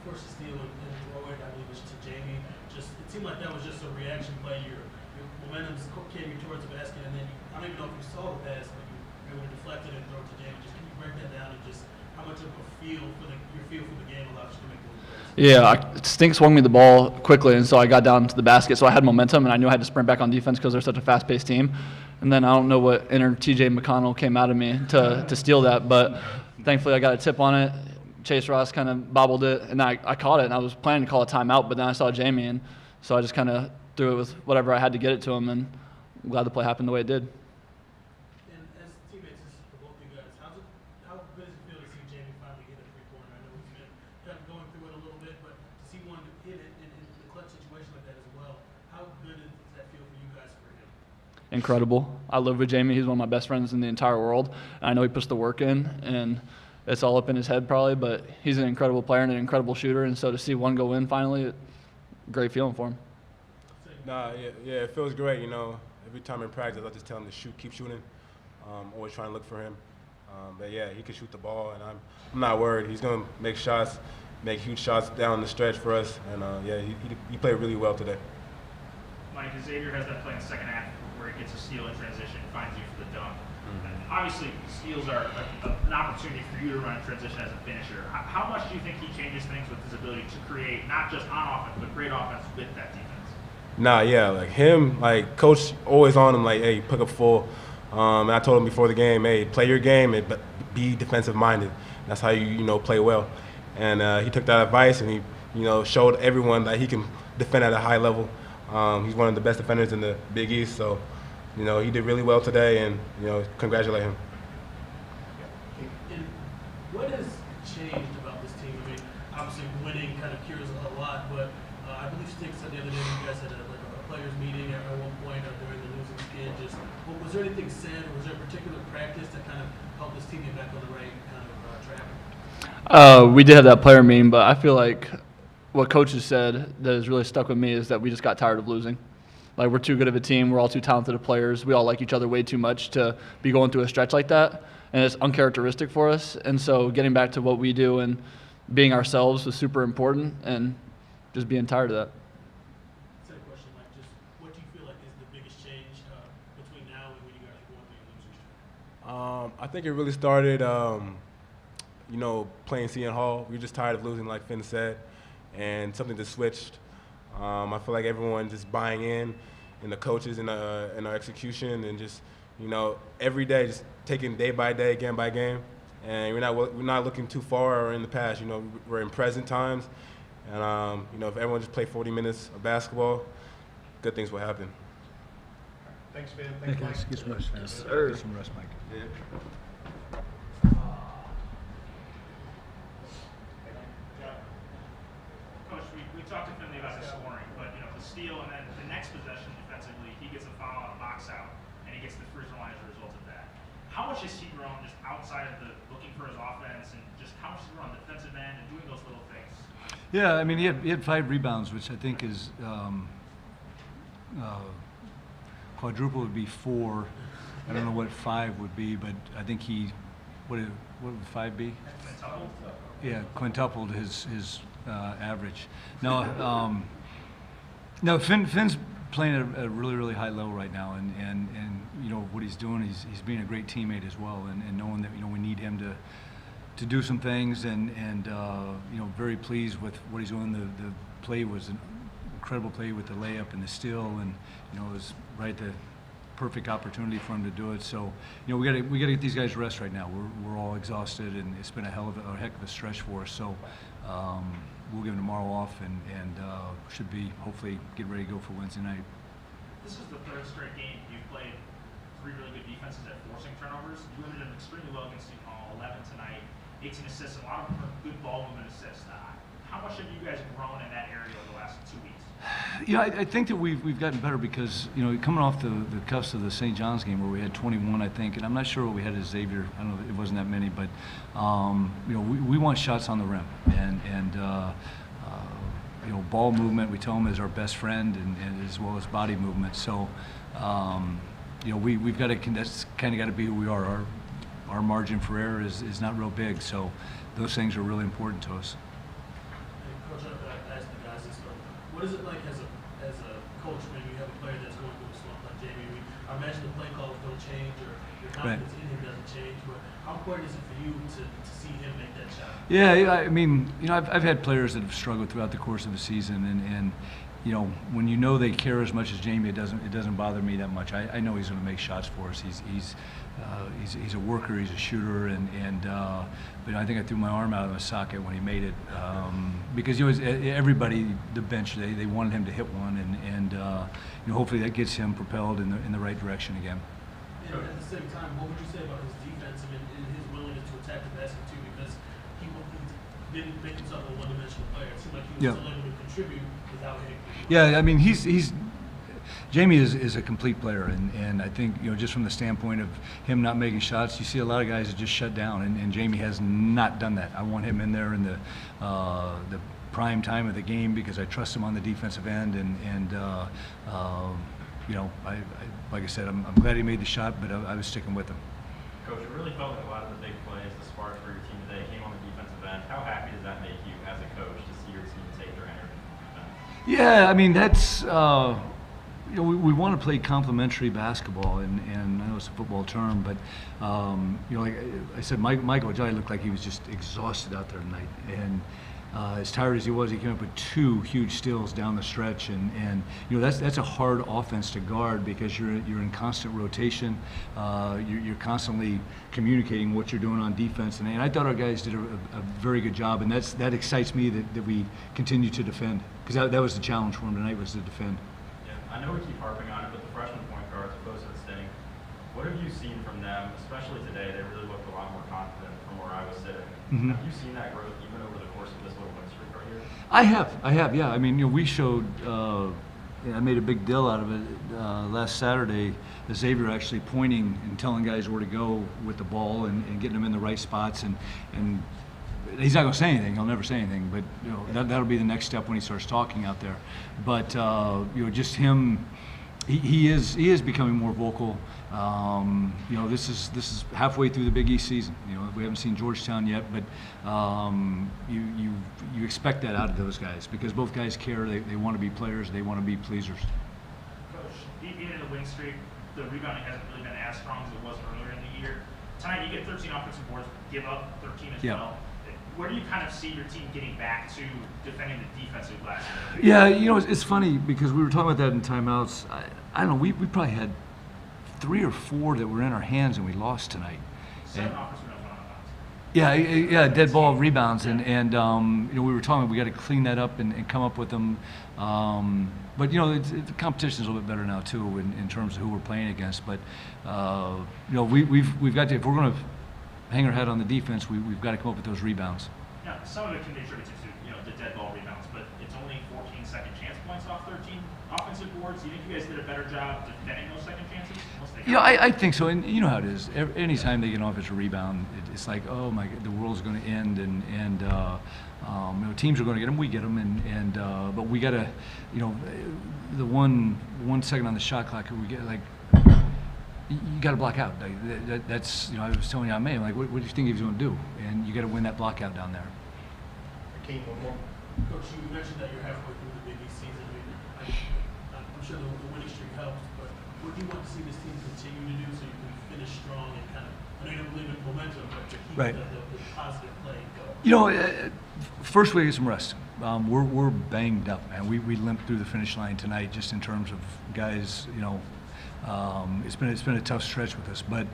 forced to steal and throw it, I believe it was to Jamie. It seemed like that was just a reaction play. Your momentum came towards the basket, and then I don't even know if you saw the pass, but you were able to deflect it and throw it to Jamie. Just can you break that down and just how much of a your feel for the game allows you to make those plays? Yeah, Stink swung me the ball quickly, and so I got down to the basket. So I had momentum, and I knew I had to sprint back on defense because they're such a fast-paced team. And then I don't know what inner T.J. McConnell came out of me to steal that, but thankfully I got a tip on it. Chase Ross kind of bobbled it, and I caught it, and I was planning to call a timeout, but then I saw Jamie, and so I just kind of threw it with whatever I had to get it to him, and I'm glad the play happened the way it did. And as teammates, for both of you guys, how good does it feel to see Jamie finally hit a three-pointer? I know he's been kind of going through it a little bit, but to see one hit it in a clutch situation like that as well, how good does that feel for you guys for him? Incredible. I live with Jamie. He's one of my best friends in the entire world. And I know he puts the work in, and it's all up in his head probably, but he's an incredible player and an incredible shooter, and so to see one go in finally, great feeling for him. Yeah, it feels great. Every time in practice, I just tell him to shoot, keep shooting. Always trying to look for him. But yeah, he can shoot the ball, and I'm not worried. He's gonna make shots, make huge shots down the stretch for us, and yeah, he played really well today. Mike, Xavier has that play in the second half where he gets a steal in transition, finds you for the dunk. Obviously, steals are an opportunity for you to run in transition as a finisher. How much do you think he changes things with his ability to create not just on offense, but great offense with that defense? Yeah, like him, like coach always on him, like, hey, pick up full. And I told him before the game, hey, play your game, but be defensive minded. That's how you play well. And he took that advice, and he showed everyone that he can defend at a high level. He's one of the best defenders in the Big East, so he did really well today, and congratulate him. And what has changed about this team? I mean, obviously winning kind of cures a lot, but I believe Stink said the other day you guys had a players meeting at one point during the losing skid. Was there anything said, or was there a particular practice that kind of helped this team get back on the right kind of track? We did have that player meeting, but I feel like what coaches said that has really stuck with me is that we just got tired of losing. Like, we're too good of a team. We're all too talented of players. We all like each other way too much to be going through a stretch like that, and it's uncharacteristic for us. And so getting back to what we do and being ourselves was super important, and just being tired of that. Same question, Mike. Just what do you feel like is the biggest change between now and when you guys are going through your losing streak? I think it really started, playing Seton Hall. We were just tired of losing, like Finn said, and something just switched. I feel like everyone just buying in the coaches and our execution, and just every day just taking day by day, game by game, and we're not looking too far or in the past. We're in present times, and if everyone just play 40 minutes of basketball, good things will happen. Thanks, Ben. Thanks, Mike. Get some rest, man. Yes, sir. Get some rest, Mike. Yeah. Coach, we talked to Finley about his scoring, but the steal and then the next possession defensively, he gets a foul on a box out, and he gets the free throw line as a result of that. How much has he grown just outside of the looking for his offense, and just how much has he grown on the defensive end and doing those little things? Yeah, I mean, he had 5 rebounds, which I think is quadruple would be 4. I don't know what 5 would be, but I think what would 5 be? Quintuple? Yeah, quintupled his average. No, Finn's playing at a really, really high level right now, and what he's doing, he's being a great teammate as well, and knowing that we need him to do some things, and very pleased with what he's doing. The play was an incredible play with the layup and the steal, and it was right the perfect opportunity for him to do it. So we got to get these guys rest right now. We're all exhausted, and it's been a heck of a stretch for us. So we'll give them tomorrow off, and should be hopefully get ready to go for Wednesday night. This is the 3rd straight game you've played 3 really good defenses at forcing turnovers. You limited them extremely well against Seton Hall, 11 tonight, 18 assists, a lot of good ball movement assists. How much have you guys grown in that area over the last 2 weeks? I think that we've gotten better because coming off the cusp of the St. John's game where we had 21, I think, and I'm not sure what we had at Xavier. I don't know, it wasn't that many, but we want shots on the rim, and ball movement we tell them is our best friend, and as well as body movement. So we've got to, that's kind of got to be who we are. Our margin for error is not real big, so those things are really important to us. Coach, I asked the guys this, but what is it like as a coach when you have a player that's going through a slump like Jamie? I imagine the play calls don't change or your confidence in him doesn't change, but how important is it for you to see him make that shot? Yeah, I mean, I've had players that have struggled throughout the course of a season, and when you know they care as much as Jamie, it doesn't bother me that much. I know he's going to make shots for us. He's a worker. He's a shooter, but I think I threw my arm out of the socket when he made it because everybody, the bench, they wanted him to hit one, and hopefully that gets him propelled in the right direction again. At the same time, what would you say about his defense and his willingness to attack the basket too? Because he didn't make himself a one-dimensional player. It seemed like he was still able to contribute without hitting. Yeah, I mean, Jamie is a complete player, and I think just from the standpoint of him not making shots, you see a lot of guys that just shut down, and Jamie has not done that. I want him in there in the prime time of the game because I trust him on the defensive end, like I said, I'm glad he made the shot, but I was sticking with him. Coach, it really felt like a lot of the big plays, the sparks for your team today came on the defensive end. How happy does that make you as a coach to see your team take their energy from defense? Yeah, I mean, that's we want to play complementary basketball, and I know it's a football term, but like I said, Michael Ajay looked like he was just exhausted out there tonight, and as tired as he was, he came up with 2 huge steals down the stretch, and that's a hard offense to guard because you're in constant rotation, you're constantly communicating what you're doing on defense, and I thought our guys did a very good job, and that excites me that we continue to defend because that was the challenge for him tonight, was to defend. I know we keep harping on it, but the freshman point guards are close to the sitting. What have you seen from them, especially today? They really looked a lot more confident from where I was sitting. Mm-hmm. Have you seen that growth even over the course of this little win streak right here? I have, yeah. I mean, we showed. I made a big deal out of it last Saturday. Xavier actually pointing and telling guys where to go with the ball and getting them in the right spots, and he's not going to say anything. He'll never say anything, but that'll be the next step when he starts talking out there. But just him, he is becoming more vocal. This is halfway through the Big East season. We haven't seen Georgetown yet, but you expect that out of those guys because both guys care. They want to be players. They want to be pleasers. Coach, being in the win streak, the rebounding hasn't really been as strong as it was earlier in the year. Tonight you get 13 offensive boards, give up 13 as well. Where do you kind of see your team getting back to defending the defensive glass? Yeah, it's funny because we were talking about that in timeouts. I don't know, we probably had 3 or 4 that were in our hands and we lost tonight. 7 offensive rebounds, 1 on bounds. Yeah, dead ball rebounds, and we were talking, we got to clean that up and come up with them. But the competition is a little bit better now too in terms of who we're playing against. But we've got to, if we're going to hang our head on the defense, we've got to come up with those rebounds. Yeah, some of it can be attributed to the dead ball rebounds, but it's only 14 second chance points off 13 offensive boards. Do you think you guys did a better job defending those second chances? I think so, and you know how it is. Anytime they get an offensive rebound, it's like, oh my God, the world's going to end, and teams are going to get them, we get them, but we got to, the 1 second on the shot clock, we get like. You got to block out. That's I was telling you, I'm like, what do you think he was going to do? And you got to win that block out down there. Keith, one more. Coach, you mentioned that you're halfway through the Big East season. I'm sure the winning streak helps, but what do you want to see this team continue to do so you can finish strong and kind of, I know you don't believe in momentum, but to keep the positive play going? First we get some rest. We're banged up, man. We limped through the finish line tonight just in terms of guys, it's been a tough stretch with us, but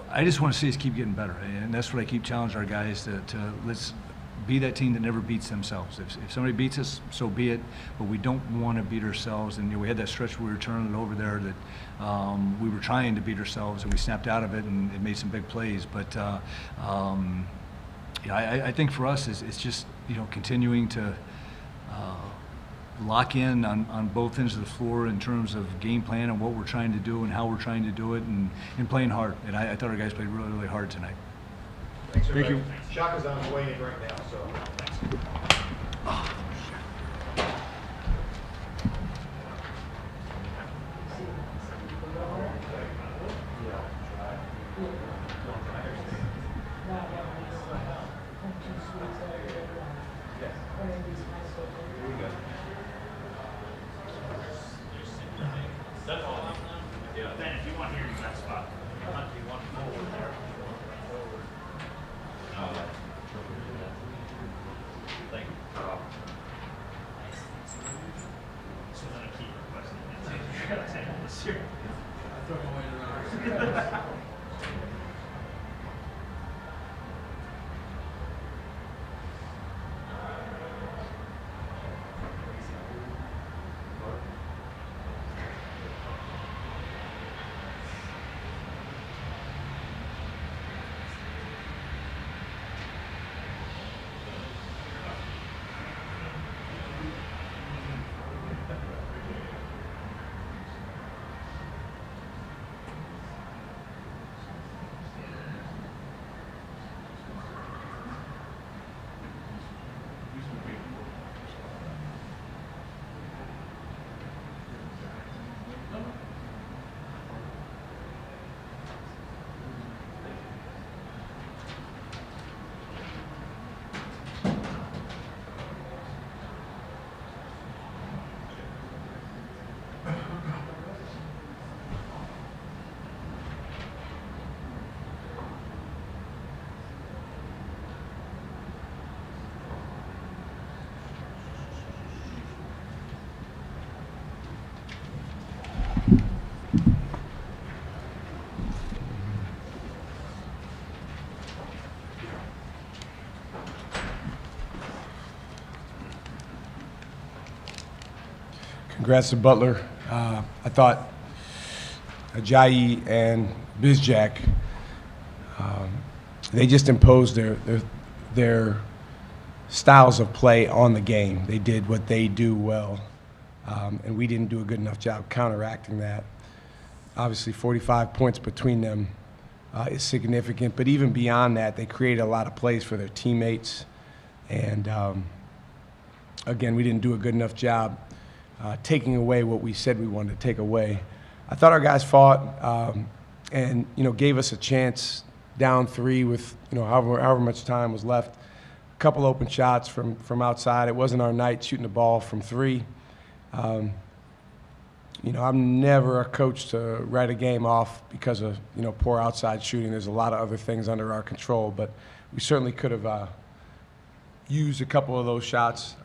I just want to see us keep getting better, and that's what I keep challenging our guys to let's be that team that never beats themselves. If somebody beats us, so be it, but we don't want to beat ourselves. And we had that stretch where we were turning it over there that we were trying to beat ourselves, and we snapped out of it and it made some big plays. But I think for us it's just continuing to lock in on both ends of the floor in terms of game plan and what we're trying to do and how we're trying to do it, and playing hard. And I thought our guys played really, really hard tonight. Thanks, Thank you. Shaka's on his way in right now, so. on here, use that spot. So then a key request to table this year. I throw my weight around. Congrats to Butler. I thought Ajayi and Bizjack, they just imposed their styles of play on the game. They did what they do well, and we didn't do a good enough job counteracting that. Obviously, 45 points between them is significant, but even beyond that, they created a lot of plays for their teammates. And again, we didn't do a good enough job taking away what we said we wanted to take away. I thought our guys fought and gave us a chance down 3 with however much time was left. A couple open shots from outside. It wasn't our night shooting the ball from 3. I'm never a coach to write a game off because of poor outside shooting. There's a lot of other things under our control, but we certainly could have used a couple of those shots.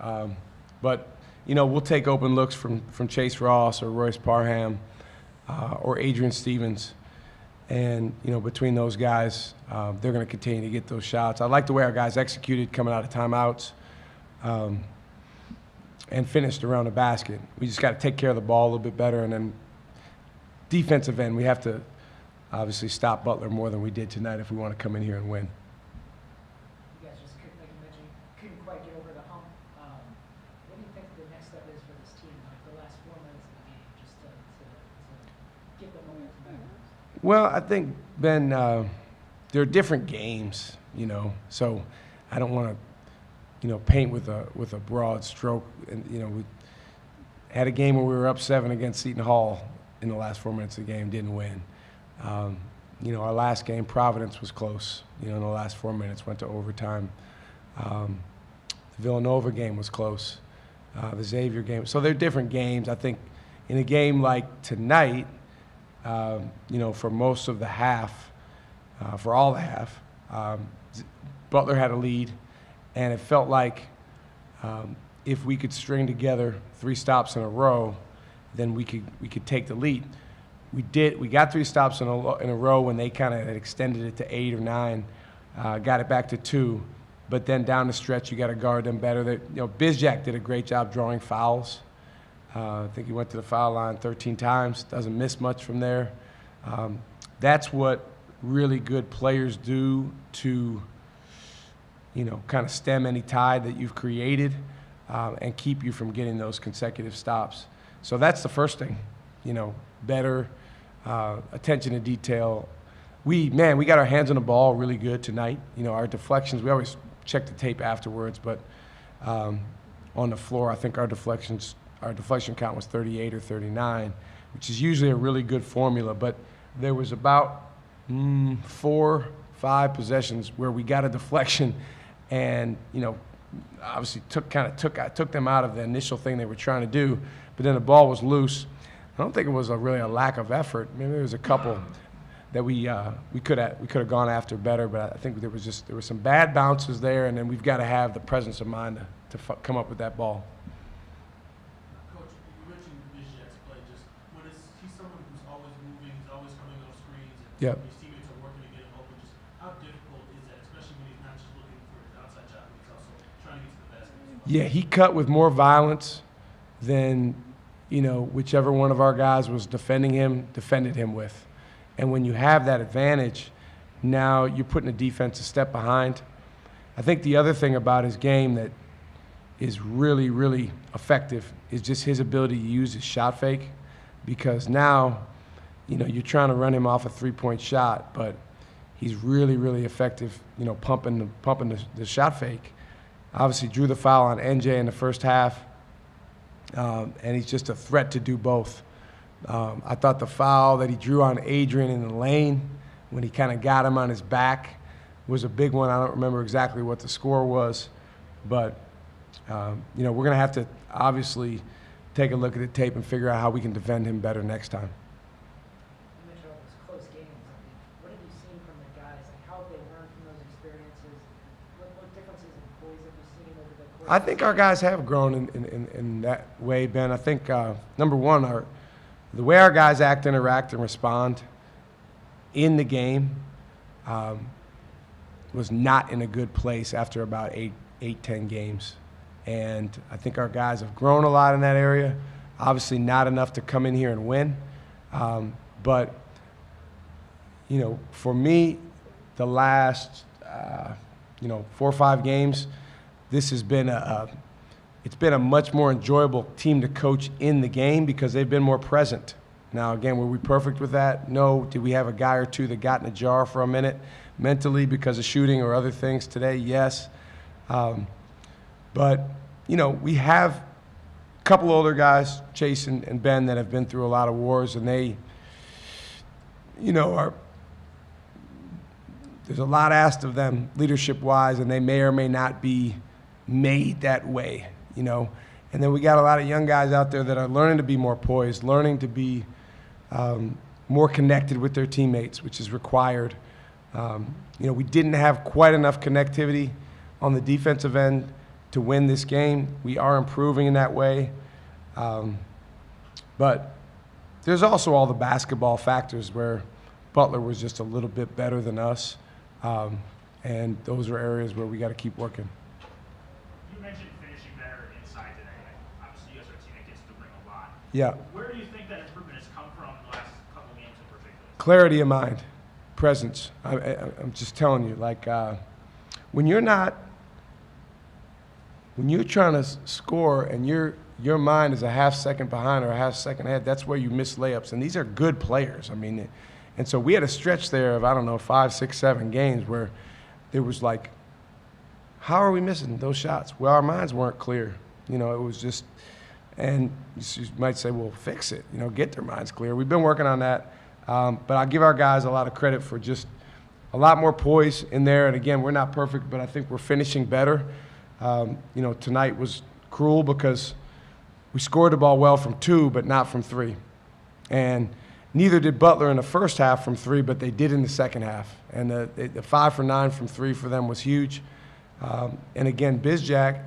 But we'll take open looks from Chase Ross or Royce Parham or Adrian Stevens. And, between those guys, they're going to continue to get those shots. I like the way our guys executed coming out of timeouts and finished around the basket. We just got to take care of the ball a little bit better. And then defensive end, we have to obviously stop Butler more than we did tonight if we want to come in here and win. You guys just couldn't, like you mentioned, couldn't quite get over the hump. What do you think the next step is for this team, like the last 4 minutes of the game, just to get the momentum back? Well, I think, Ben, there are different games, so I don't want to, paint with a broad stroke. And, we had a game where we were up 7 against Seton Hall in the last 4 minutes of the game, didn't win. Our last game, Providence was close, in the last 4 minutes, went to overtime. The Villanova game was close, the Xavier game. So they're different games. I think in a game like tonight, for most of the half, for all the half, Butler had a lead, and it felt like if we could string together 3 stops in a row, then we could take the lead. We did. We got 3 stops in a row when they kind of had extended it to 8 or 9, got it back to 2, but then down the stretch you got to guard them better. Bizjack did a great job drawing fouls. I think he went to the foul line 13 times, doesn't miss much from there. That's what really good players do to, kind of stem any tide that you've created and keep you from getting those consecutive stops. So that's the first thing, better attention to detail. We got our hands on the ball really good tonight. Our deflections, we always check the tape afterwards, but on the floor, I think our deflection count was 38 or 39, which is usually a really good formula. But there was about 4, 5 possessions where we got a deflection, and obviously I took them out of the initial thing they were trying to do. But then the ball was loose. I don't think it was really a lack of effort. Maybe there was a couple that we could have gone after better, but I think there were some bad bounces there, and then we've got to have the presence of mind to come up with that ball. Coach, you mentioned Bizjak's play. Just he's someone who's always moving, he's always coming off screens, and Yep. his teammates are working to get him open. Just how difficult is that, especially when he's not just looking for his outside shot, but he's also trying to get to the basket as well? Yeah, he cut with more violence than, whichever one of our guys was defended him with. And when you have that advantage, now you're putting the defense a step behind. I think the other thing about his game that is really, really effective is just his ability to use his shot fake, because now, you're trying to run him off a three-point shot, but he's really, really effective, pumping the shot fake. Obviously drew the foul on NJ in the first half, and he's just a threat to do both. I thought the foul that he drew on Adrian in the lane when he kind of got him on his back was a big one. I don't remember exactly what the score was, but we're going to have to obviously take a look at the tape and figure out how we can defend him better next time. You mentioned all those close games. What have you seen from the guys? How have they learned from those experiences? What differences in boys have you seen over the course? I think our guys have grown in that way, Ben. I think, number one, the way our guys act, interact, and respond in the game was not in a good place after about 10 games. And I think our guys have grown a lot in that area. Obviously not enough to come in here and win. But, for me, the last, 4 or 5 games, this has been it's been a much more enjoyable team to coach in the game because they've been more present. Now, again, were we perfect with that? No. Did we have a guy or two that got in a jar for a minute mentally because of shooting or other things today? Yes. But, we have a couple older guys, Chase and Ben, that have been through a lot of wars, and they, there's a lot asked of them leadership-wise, and they may or may not be made that way, And then we got a lot of young guys out there that are learning to be more poised, learning to be more connected with their teammates, which is required. We didn't have quite enough connectivity on the defensive end to win this game. We are improving in that way. But there's also all the basketball factors where Butler was just a little bit better than us. And those are areas where we got to keep working. You mentioned finishing better inside today. Obviously, you guys are a team that gets to the ring a lot. Yeah. Where do you think that improvement has come from in the last couple games in particular? Clarity of mind, presence. I'm just telling you, when you're trying to score and your mind is a half second behind or a half second ahead, that's where you miss layups. And these are good players. And so we had a stretch there of, 5, 6, 7 games where there was how are we missing those shots? Well, our minds weren't clear. It was just, and you might say, well, fix it, get their minds clear. We've been working on that. But I give our guys a lot of credit for just a lot more poise in there. And again, we're not perfect, but I think we're finishing better. Tonight was cruel because we scored the ball well from 2, but not from 3. And neither did Butler in the first half from 3, but they did in the second half. And the 5 for 9 from 3 for them was huge. And again, Bizjak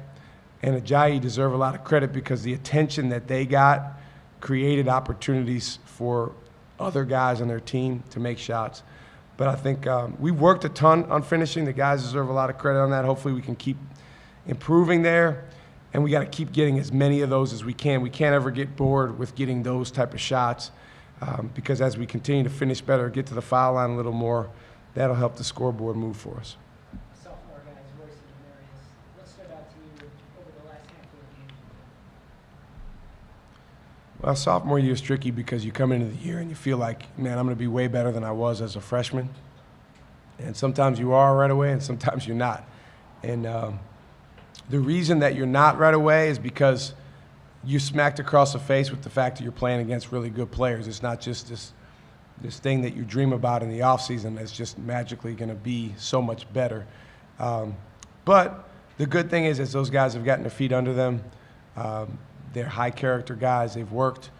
and Ajayi deserve a lot of credit because the attention that they got created opportunities for other guys on their team to make shots. But I think we worked a ton on finishing. The guys deserve a lot of credit on that. Hopefully we can keep improving there, and we got to keep getting as many of those as we can. We can't ever get bored with getting those type of shots because as we continue to finish better, get to the foul line a little more, that'll help the scoreboard move for us. Sophomore guys, Royce and Demarius, what stood out to you over the last handful of games? Well, sophomore year is tricky because you come into the year and you feel like, man, I'm going to be way better than I was as a freshman. And sometimes you are right away and sometimes you're not. And the reason that you're not right away is because you smacked across the face with the fact that you're playing against really good players. It's not just this thing that you dream about in the offseason that's just magically going to be so much better. But the good thing is those guys have gotten their feet under them. They're high-character guys. They've worked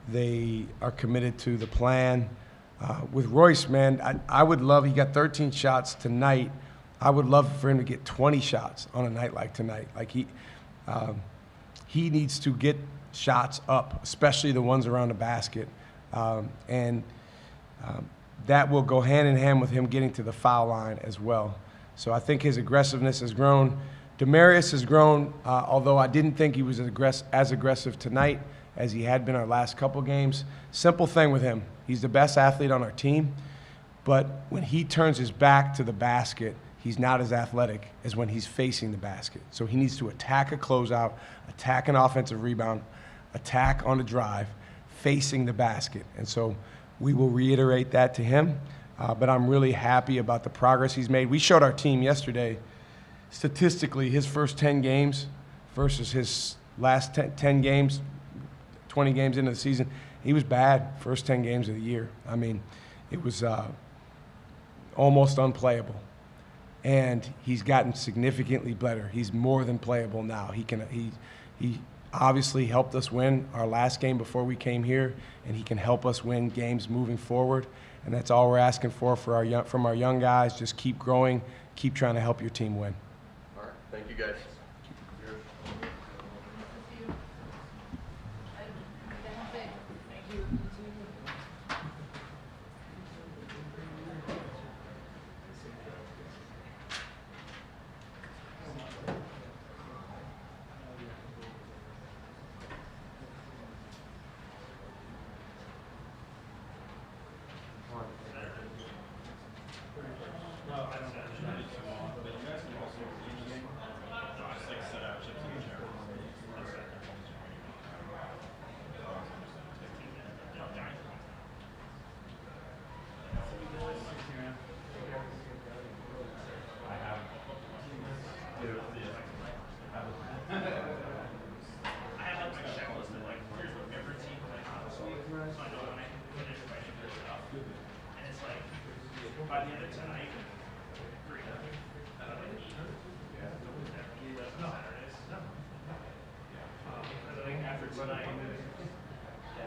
They are committed to the plan. With Royce, man, I would love, he got 13 shots tonight. I would love for him to get 20 shots on a night like tonight. Like he needs to get shots up, especially the ones around the basket. That will go hand in hand with him getting to the foul line as well. So I think his aggressiveness has grown. Demarius has grown, although I didn't think he was as aggressive tonight as he had been our last couple games. Simple thing with him. He's the best athlete on our team, but when he turns his back to the basket, he's not as athletic as when he's facing the basket. So he needs to attack a closeout, attack an offensive rebound, attack on a drive, facing the basket. And so we will reiterate that to him, but I'm really happy about the progress he's made. We showed our team yesterday, statistically, his first 10 games versus his last 10 games, 20 games into the season. He was bad first 10 games of the year. I mean, it was almost unplayable. And he's gotten significantly better. He's more than playable now. He obviously helped us win our last game before we came here, and he can help us win games moving forward. And that's all we're asking from our young guys. Just keep growing, keep trying to help your team win. All right, thank you guys. By the end of tonight,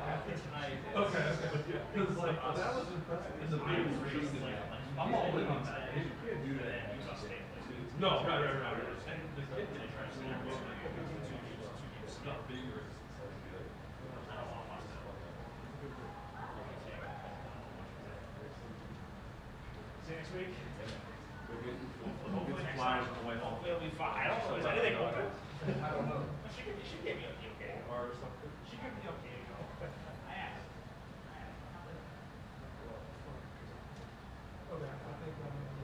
after tonight. Okay. Because like that was impressive. It's a big race. I'm all in on that. You can't do that. No, right. And the kid didn't try to see it. Not big race. See you next week.